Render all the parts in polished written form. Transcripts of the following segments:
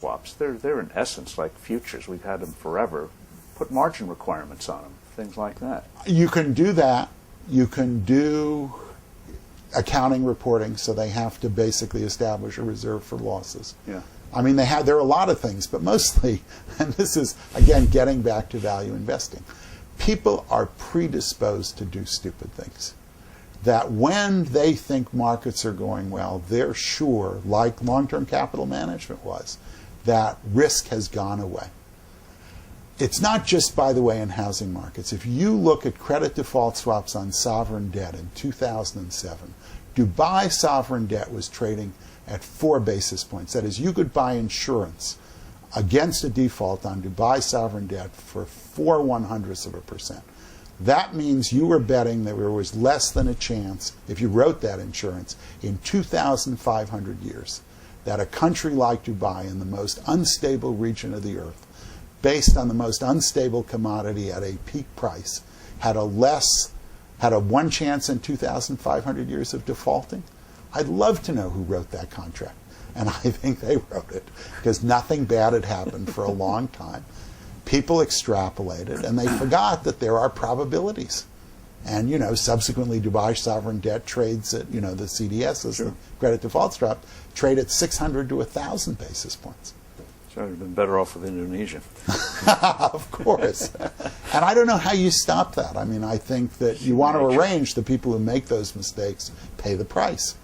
swaps. They're in essence like futures. We've had them forever. Put margin requirements on them, things like that. You can do that. You can do accounting reporting, so they have to basically establish a reserve for losses. Yeah. I mean, there are a lot of things, but mostly, and this is, again, getting back to value investing, people are predisposed to do stupid things. That when they think markets are going well, they're sure, like long-term capital management was, that risk has gone away. It's not just, by the way, in housing markets. If you look at credit default swaps on sovereign debt in 2007, Dubai sovereign debt was trading at 4 basis points. That is, you could buy insurance against a default on Dubai sovereign debt for 0.04%. That means you were betting that there was less than a chance, if you wrote that insurance, in 2,500 years, that a country like Dubai, in the most unstable region of the earth, based on the most unstable commodity at a peak price, had a 1 chance in 2,500 years of defaulting? I'd love to know who wrote that contract. And I think they wrote it because nothing bad had happened for a long time. People extrapolated, and they forgot that there are probabilities. And, subsequently Dubai sovereign debt trades at, the CDSs, sure, the credit default swap, trade at 600 to 1,000 basis points. So you've been better off with Indonesia. Of course. And I don't know how you stop that. I mean, I think that you want to arrange the people who make those mistakes pay the price.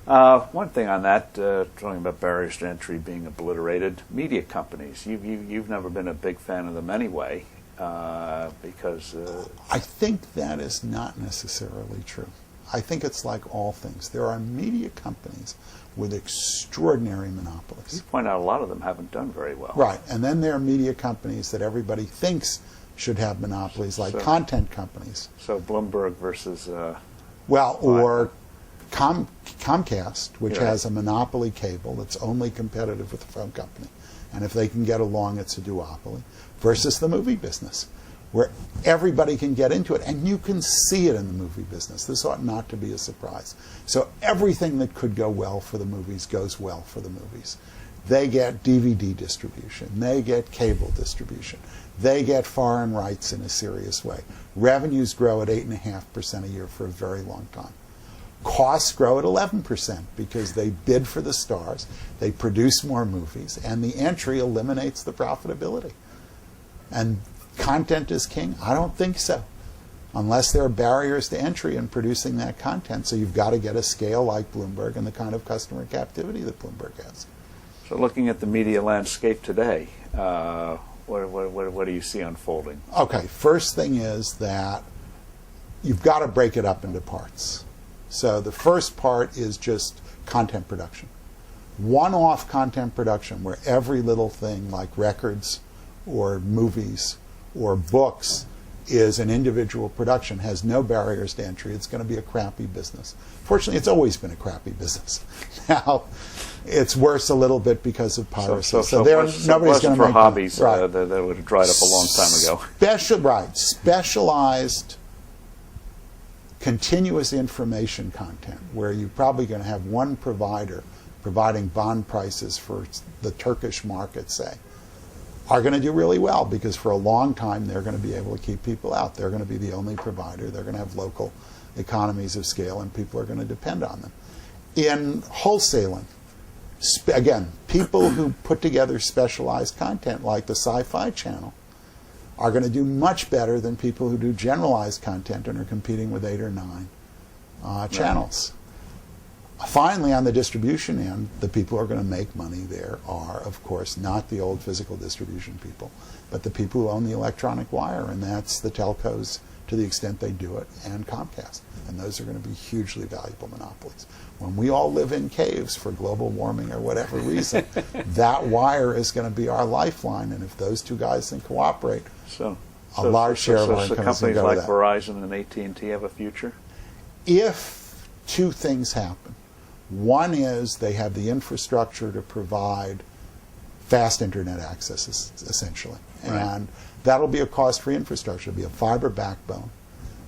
One thing on that, talking about barriers to entry being obliterated, media companies. You've never been a big fan of them anyway, because... I think that is not necessarily true. I think it's like all things. There are media companies with extraordinary monopolies. You point out a lot of them haven't done very well. Right, and then there are media companies that everybody thinks should have monopolies, like content companies. So Bloomberg versus... or Comcast, which has a monopoly cable that's only competitive with the phone company. And if they can get along, it's a duopoly. Versus the movie business, where everybody can get into it. And you can see it in the movie business. This ought not to be a surprise. So everything that could go well for the movies goes well for the movies. They get DVD distribution. They get cable distribution. They get foreign rights in a serious way. Revenues grow at 8.5% a year for a very long time. Costs grow at 11% because they bid for the stars, they produce more movies, and the entry eliminates the profitability. And content is king? I don't think so, unless there are barriers to entry in producing that content. So you've got to get a scale like Bloomberg and the kind of customer captivity that Bloomberg has. So looking at the media landscape today, what do you see unfolding? Okay, first thing is that you've got to break it up into parts. So the first part is just content production. One-off content production where every little thing like records or movies or books is an individual production, has no barriers to entry. It's going to be a crappy business. Fortunately, it's always been a crappy business. Now, it's worse a little bit because of piracy. So nobody's going to make hobbies that would have dried up a long time ago. Specialized continuous information content, where you're probably going to have one provider providing bond prices for the Turkish market, say, are going to do really well because for a long time they're going to be able to keep people out. They're going to be the only provider. They're going to have local economies of scale, and people are going to depend on them. In wholesaling, again, people who put together specialized content like the Sci-Fi Channel are going to do much better than people who do generalized content and are competing with 8 or 9 channels. Finally, on the distribution end, the people who are going to make money there are, of course, not the old physical distribution people, but the people who own the electronic wire, and that's the telcos to the extent they do it, and Comcast. And those are going to be hugely valuable monopolies. When we all live in caves for global warming or whatever reason, that wire is going to be our lifeline, and if those two guys can cooperate, a large share of our income is going to go to that. So companies like Verizon and AT&T have a future? If two things happen. One is they have the infrastructure to provide fast internet access, essentially. Right. And that'll be a cost-free infrastructure. It'll be a fiber backbone,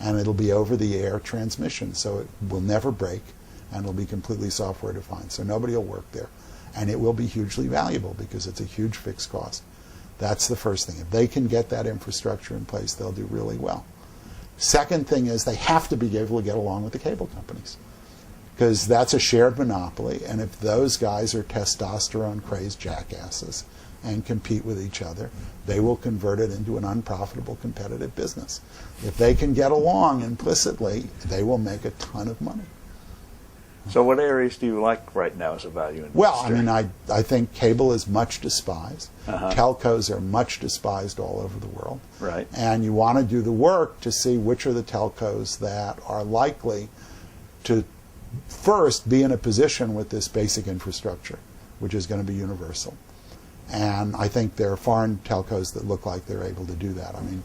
and it'll be over-the-air transmission, so it will never break, and it'll be completely software-defined, so nobody will work there. and it will be hugely valuable because it's a huge fixed cost. That's the first thing. If they can get that infrastructure in place, they'll do really well. Second thing is they have to be able to get along with the cable companies, because that's a shared monopoly, and if those guys are testosterone-crazed jackasses and compete with each other, they will convert it into an unprofitable competitive business. If they can get along implicitly, they will make a ton of money. So what areas do you like right now as a value investor? Well, I mean, I think cable is much despised. Telcos are much despised all over the world. Right. And you want to do the work to see which are the telcos that are likely to first be in a position with this basic infrastructure, which is going to be universal. And I think there are foreign telcos that look like they're able to do that. I mean,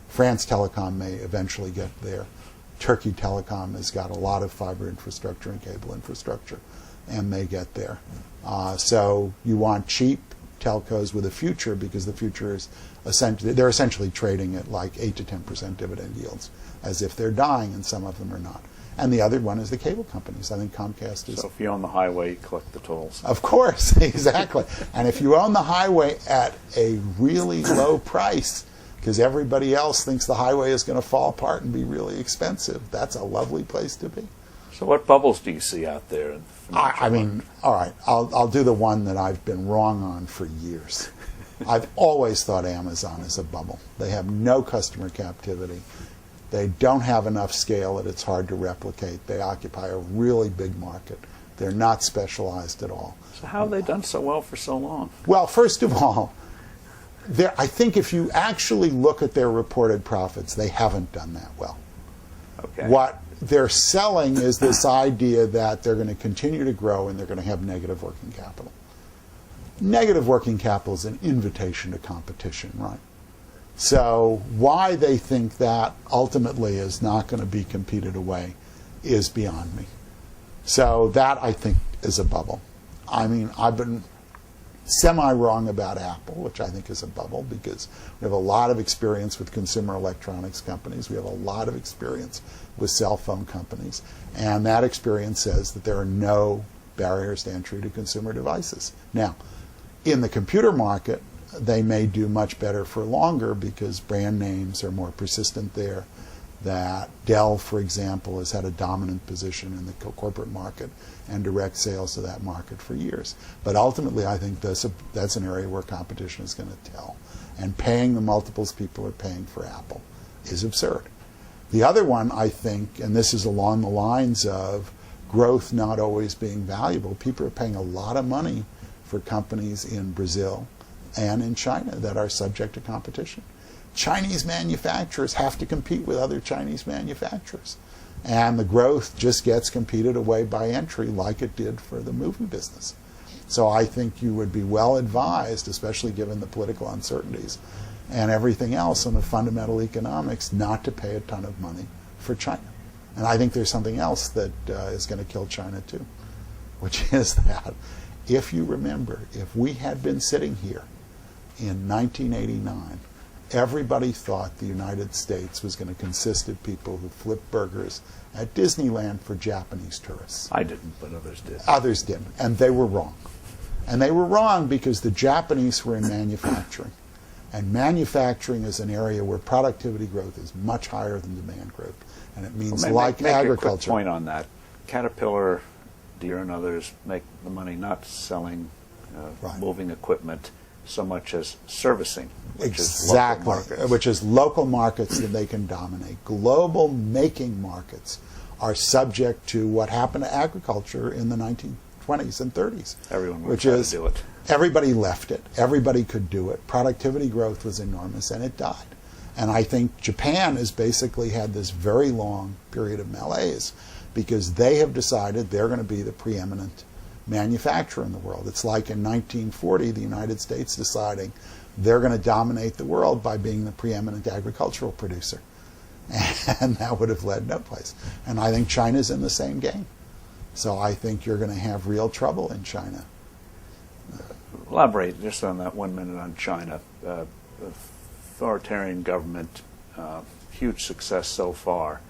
France Telecom may eventually get there. Turkey Telecom has got a lot of fiber infrastructure and cable infrastructure, and may get there. So you want cheap telcos with a future, because the future is they're essentially trading at like 8 to 10% dividend yields, as if they're dying, and some of them are not. And the other one is the cable companies. I think Comcast is. So if you own the highway, you collect the tolls. Of course, exactly. And if you own the highway at a really low price, because everybody else thinks the highway is going to fall apart and be really expensive, that's a lovely place to be. So what bubbles do you see out there? In the I mean, all right, I'll do the one that I've been wrong on for years. I've always thought Amazon is a bubble. They have no customer captivity. They don't have enough scale that it's hard to replicate. They occupy a really big market. They're not specialized at all. So how have they done so well for so long? Well, first of all, I think if you actually look at their reported profits, they haven't done that well. Okay. What they're selling is this idea that they're going to continue to grow and they're going to have negative working capital. Negative working capital is an invitation to competition, right? So why they think that ultimately is not going to be competed away is beyond me. So that, I think, is a bubble. I mean, I've been semi-wrong about Apple, which I think is a bubble, because we have a lot of experience with consumer electronics companies. We have a lot of experience with cell phone companies. And that experience says that there are no barriers to entry to consumer devices. Now, in the computer market, they may do much better for longer because brand names are more persistent there. That Dell, for example, has had a dominant position in the corporate market and direct sales to that market for years. But ultimately, I think that's an area where competition is going to tell. And paying the multiples people are paying for Apple is absurd. The other one, I think, and this is along the lines of growth not always being valuable, people are paying a lot of money for companies in Brazil and in China that are subject to competition. Chinese manufacturers have to compete with other Chinese manufacturers. And the growth just gets competed away by entry, like it did for the movie business. So I think you would be well advised, especially given the political uncertainties and everything else in the fundamental economics, not to pay a ton of money for China. And I think there's something else that is going to kill China too, which is that if you remember, if we had been sitting here in 1989, everybody thought the United States was going to consist of people who flipped burgers at Disneyland for Japanese tourists. I didn't, but others did. Others didn't, and they were wrong. And they were wrong because the Japanese were in manufacturing. And manufacturing is an area where productivity growth is much higher than demand growth. And it means like agriculture. A quick point on that. Caterpillar, Deere, and others make the money not selling moving equipment so much as servicing, which is local markets. Which is local markets that they can dominate. Global making markets are subject to what happened to agriculture in the 1920s and 30s. Everyone was trying to do it. Everybody left it. Everybody could do it. Productivity growth was enormous, and it died. And I think Japan has basically had this very long period of malaise because they have decided they're going to be the preeminent manufacturer in the world. It's like in 1940, the United States deciding they're going to dominate the world by being the preeminent agricultural producer. And that would have led no place. And I think China's in the same game. So I think you're going to have real trouble in China. Elaborate just on that 1 minute on China. Authoritarian government, huge success so far.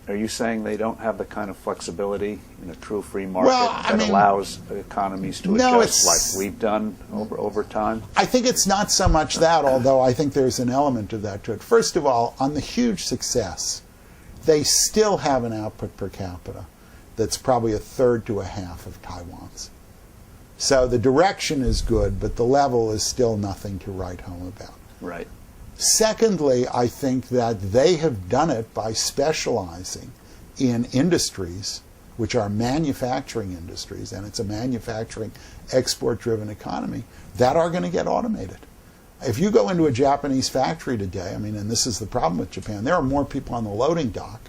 Are you saying they don't have the kind of flexibility in a true free market Well, that allows economies to No, adjust it's- like we've done over time? I think it's not so much that, although I think there's an element of that to it. First of all, on the huge success, they still have an output per capita that's probably a third to a half of Taiwan's. So the direction is good, but the level is still nothing to write home about. Right. Secondly, I think that they have done it by specializing in industries which are manufacturing industries, and it's a manufacturing export-driven economy, that are going to get automated. If you go into a Japanese factory today, I mean, and this is the problem with Japan, there are more people on the loading dock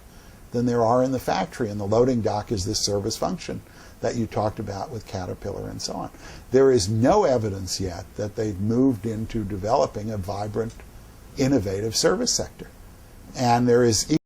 than there are in the factory, and the loading dock is this service function that you talked about with Caterpillar and so on. There is no evidence yet that they've moved into developing a vibrant, innovative service sector. And there is